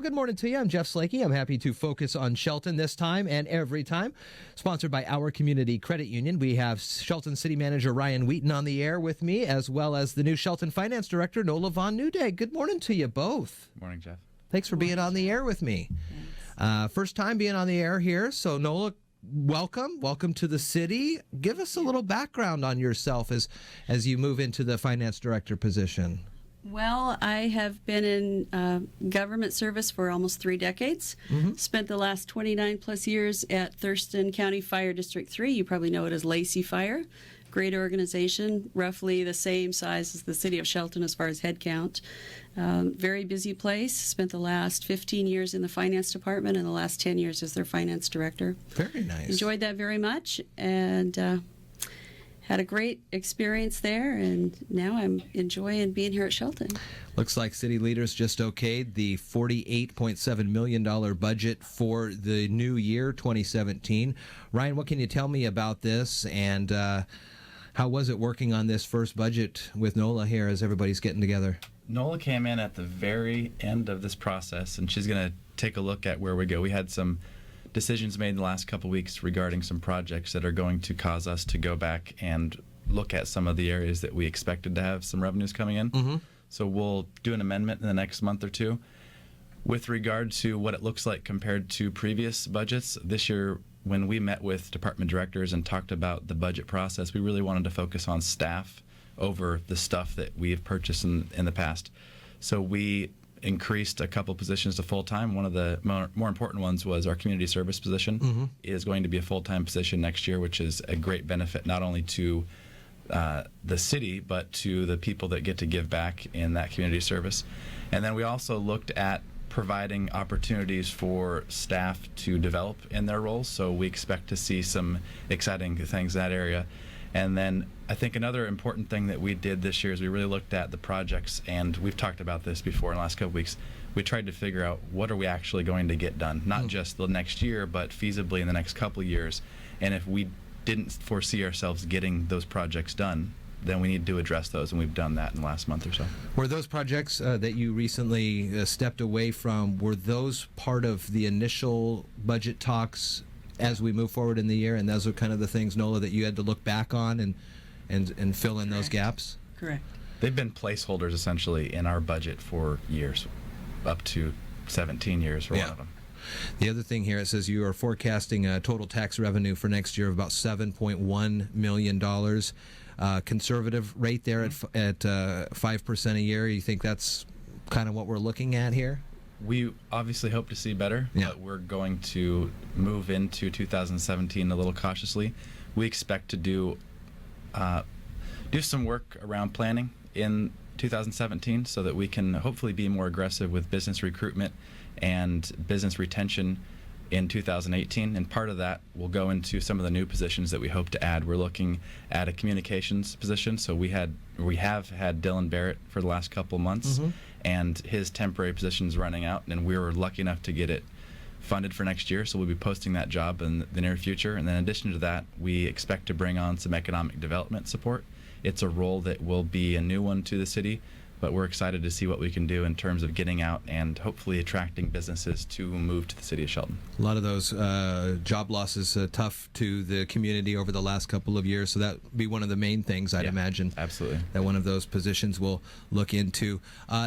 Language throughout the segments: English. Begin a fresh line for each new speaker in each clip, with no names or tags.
Good morning to you. I'm Jeff Slakey. I'm happy to focus on Shelton this time and every time. Sponsored by our Community Credit Union. We have Shelton City Manager Ryan Wheaton on the air with me, as well as the new Shelton Finance Director, Nola Von Neudegg. Good morning to you both.
Good morning, Jeff.
Thanks for being on the air with me. First time being on the air here. So, Nola, welcome. Welcome to the city. Give us a little background on yourself as you move into the Finance Director position.
Well, I have been in government service for almost 3 decades. Spent the last 29 plus years at Thurston County Fire District 3. You probably know it as Lacey Fire. Great organization, roughly the same size as the city of Shelton as far as head count. Very busy place. Spent the last 15 years in the finance department and the last 10 years as their finance director.
Very nice.
Enjoyed that very much, and had a great experience there, and now I'm enjoying being here at Shelton.
Looks like city leaders just okayed the $48.7 million budget for the new year, 2017. Ryan, what can you tell me about this, and how was it working on this first budget with Nola here as everybody's getting together?
Nola came in at the very end of this process, and she's going to take a look at where we go. We had some decisions made in the last couple weeks regarding some projects that are going to cause us to go back and look at some of the areas that we expected to have some revenues coming in. So we'll do an amendment in the next month or two. With regard to what it looks like compared to previous budgets, this year when we met with department directors and talked about the budget process, we really wanted to focus on staff over the stuff that we have purchased in the past. So we increased a couple positions to full-time. One of the more important ones was our community service position is going to be a full-time position next year, which is a great benefit not only to the city, but to the people that get to give back in that community service. And then we also looked at providing opportunities for staff to develop in their roles, so we expect to see some exciting things in that area. And then I think another important thing that we did this year is we really looked at the projects, and we've talked about this before in the last couple weeks. We tried to figure out what are we actually going to get done, not just the next year, but feasibly in the next couple of years. And if we didn't foresee ourselves getting those projects done, then we need to address those, and we've done that in the last month or so.
Were those projects that you recently stepped away from, were those part of the initial budget talks as we move forward in the year, and those are kind of the things, Nola, that you had to look back on and fill in those gaps?
Correct.
They've been placeholders essentially in our budget for years, up to 17 years for one of them.
The other thing here, it says you are forecasting a total tax revenue for next year of about $7.1 million. Conservative rate there at 5% a year. You think that's kind of what we're looking at here?
We obviously hope to see better, but we're going to move into 2017 a little cautiously. We expect to do some work around planning in 2017 so that we can hopefully be more aggressive with business recruitment and business retention in 2018, and part of that will go into some of the new positions that we hope to add. We're looking at a communications position, so we have had Dylan Barrett for the last couple months, and his temporary position is running out, and we were lucky enough to get it funded for next year, so we'll be posting that job in the near future. And then in addition to that, we expect to bring on some economic development support. It's a role that will be a new one to the city, but we're excited to see what we can do in terms of getting out and hopefully attracting businesses to move to the city of Shelton.
A lot of those job losses tough to the community over the last couple of years, so that would be one of the main things, I'd imagine.
Absolutely.
That one of those positions we'll look into.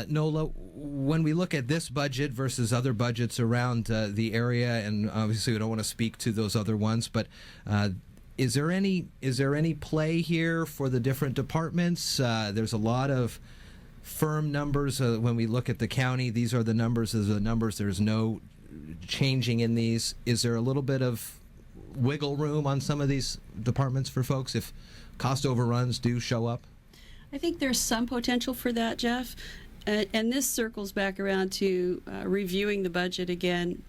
Nola, when we look at this budget versus other budgets around the area, and obviously we don't want to speak to those other ones, but is there any play here for the different departments? There's a lot of firm numbers. When we look at the county, these are the numbers. These are the numbers. There's no changing in these. Is there a little bit of wiggle room on some of these departments for folks if cost overruns do show up?
I think there's some potential for that, Jeff. And this circles back around to reviewing the budget again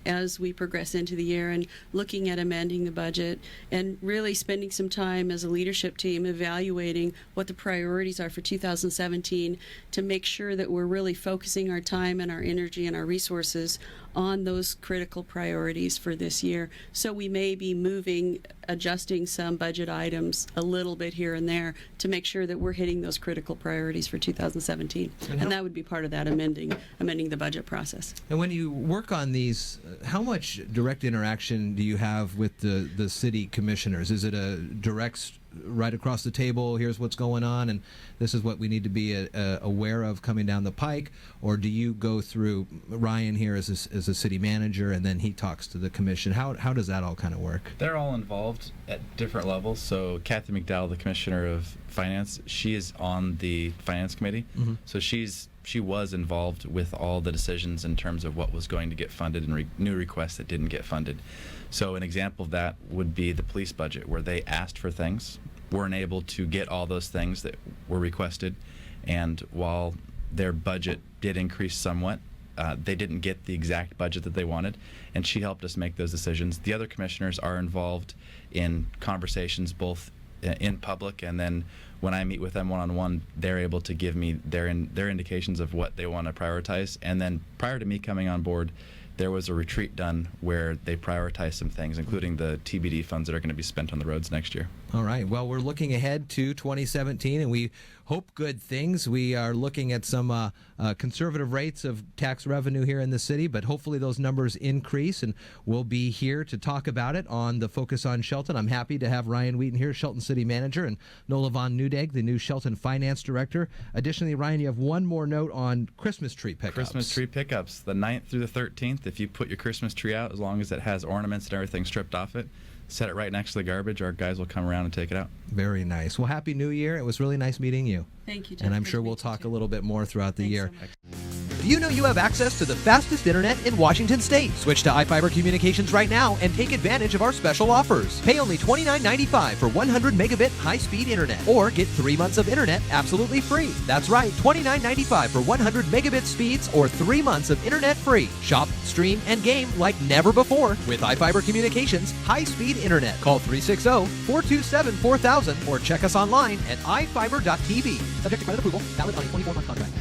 as we progress into the year and looking at amending the budget and really spending some time as a leadership team evaluating what the priorities are for 2017 to make sure that we're really focusing our time and our energy and our resources on those critical priorities for this year. So we may be moving adjusting some budget items a little bit here and there to make sure that we're hitting those critical priorities for 2017. And that would be part of that amending the budget process.
And when you work on these, how much direct interaction do you have with the city commissioners? Is it a direct right across the table, here's what's going on, and this is what we need to be aware of coming down the pike? Or do you go through Ryan here as a city manager, and then he talks to the commission? How does that all kind of work?
They're all involved at different levels. So Kathy McDowell, the Commissioner of Finance, she is on the Finance Committee. Mm-hmm. So she was involved with all the decisions in terms of what was going to get funded and new requests that didn't get funded. So an example of that would be the police budget, where they asked for things, weren't able to get all those things that were requested, and while their budget did increase somewhat, they didn't get the exact budget that they wanted, and she helped us make those decisions. The other commissioners are involved in conversations both in public, and then when I meet with them one-on-one, they're able to give me their indications of what they want to prioritize. And then prior to me coming on board, there was a retreat done where they prioritized some things, including the TBD funds that are going to be spent on the roads next year.
All right. Well, we're looking ahead to 2017, and we hope good things. We are looking at some conservative rates of tax revenue here in the city, but hopefully those numbers increase, and we'll be here to talk about it on the Focus on Shelton. I'm happy to have Ryan Wheaton here, Shelton City Manager, and Nola Von Neudegg, the new Shelton Finance Director. Additionally, Ryan, you have one more note on Christmas tree pickups.
Christmas tree pickups, the 9th through the 13th. If you put your Christmas tree out, as long as it has ornaments and everything stripped off it, set it right next to the garbage. Our guys will come around and take it out.
Very nice. Well, Happy New Year. It was really nice meeting you.
Thank you, Jeff.
And I'm sure we'll talk a little bit more throughout the year.
So
Do you know you have access to the fastest internet in Washington State? Switch to iFiber Communications right now and take advantage of our special offers. Pay only $29.95 for 100 megabit high-speed internet, or get 3 months of internet absolutely free. That's right, $29.95 for 100 megabit speeds or 3 months of internet free. Shop, stream, and game like never before with iFiber Communications high-speed internet. Call 360-427-4000 or check us online at ifiber.tv. Subject to credit approval, valid on a 24-month contract.